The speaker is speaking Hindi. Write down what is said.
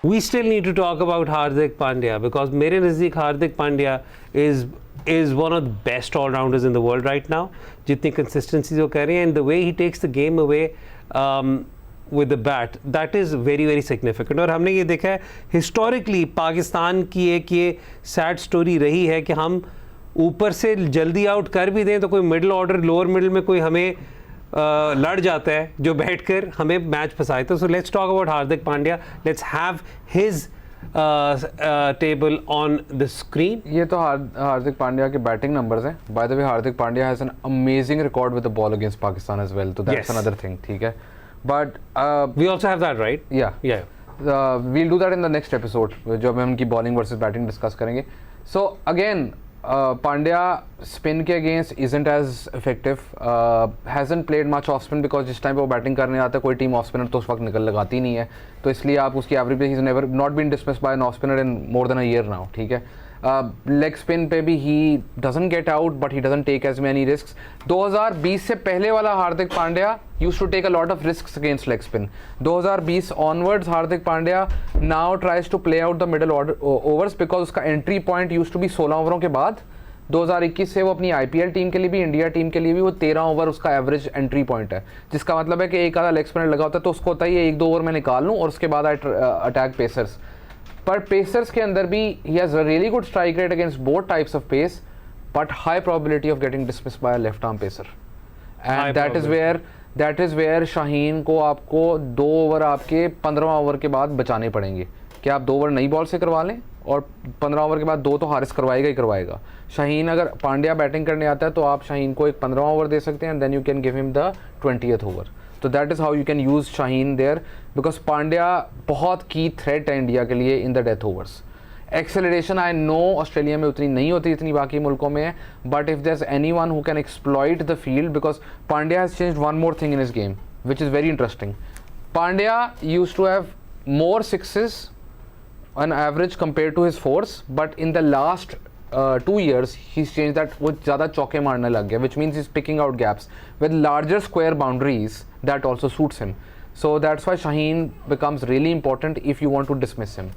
We still need to talk about Hardik Pandya because मेरे नज़दीक Hardik Pandya is one of the best all-rounders in the world right now. जितनी consistency वो कर रहे हैं and the way he takes the game away with the bat, that is very very significant. और हमने ये देखा है historically पाकिस्तान की एक ये sad story रही है कि हम ऊपर से जल्दी आउट कर भी दें तो कोई मिडिल ऑर्डर लोअर मिडिल में कोई हमें लड़ जाता है जो बैठकर हमें मैच फंसाए. तो so let's talk about Hardik Pandya. Let's have his table on the screen. ये तो हार्दिक पांड्या के बैटिंग नंबर्स हैं. By the way Hardik Pandya has an amazing record with the ball against Pakistan as well, तो दैट्स अनदर थिंग. ठीक है, but we also have that right. Yeah we'll do that in the next episode जब हम उनकी बॉलिंग वर्सेस बैटिंग डिस्कस करेंगे. सो अगेन पांड्या स्पिन के against isn't as effective, hasn't played much of spin because जिस टाइम पे वो बैटिंग करने आता है कोई टीम ऑफ स्पिनर तो उस वक्त निकल लगाती नहीं है, तो इसलिए आप उसकी एवरेज पे he is never not been dismissed by an off spinner in more than a year now. ठीक है, लेग स्पिन पे भी he doesn't get out but he doesn't take as many risks. 2020 से पहले वाला Hardik Pandya used to take a lot of risks against leg spin. 2020 onwards Hardik Pandya now tries to play out the middle overs because उसका entry point used to be 16 ओवरों के बाद. 2021 से वो अपनी IPL टीम के लिए भी इंडिया टीम के लिए भी वो 13 ओवर उसका एवरेज एंट्री पॉइंट है, जिसका मतलब है कि एक आधा लेग स्पिनर लगा होता है तो उसको होता है ये 1-2 ओवर मैं निकाल लूँ और उसके बाद आई अटैक पेसर्स. पर पेसर्स के अंदर भी he has a really good strike rate against both types of pace but high probability of getting dismissed by a left arm pacer. And that is where Shaheen को आपको 2 ओवर आपके 15वां ओवर के बाद बचाने पड़ेंगे कि आप 2 ओवर नई बॉल से करवा लें और 15 ओवर के बाद 2 तो हारिस करवाएगा ही करवाएगा. शाहीन अगर पांड्या बैटिंग करने आता है तो आप शाहीन को एक 15वां ओवर दे सकते हैं and then you can give him the 20th over. तो that is how you can use Shaheen there because Pandya बहुत की थ्रेट है इंडिया के लिए in the death overs. Acceleration I know Australia में उतनी नहीं होती जितनी बाकी मुल्कों में है, but if there is any one who can exploit the field because Pandya has changed one more thing in his game which is very interesting. Pandya used to have more sixes on average compared to his fours, but in the last 2 years he's changed that. वो ज़्यादा चौके मारने लग गया, which means he's picking out gaps with larger square boundaries that also suits him. So that's why Shaheen becomes really important if you want to dismiss him.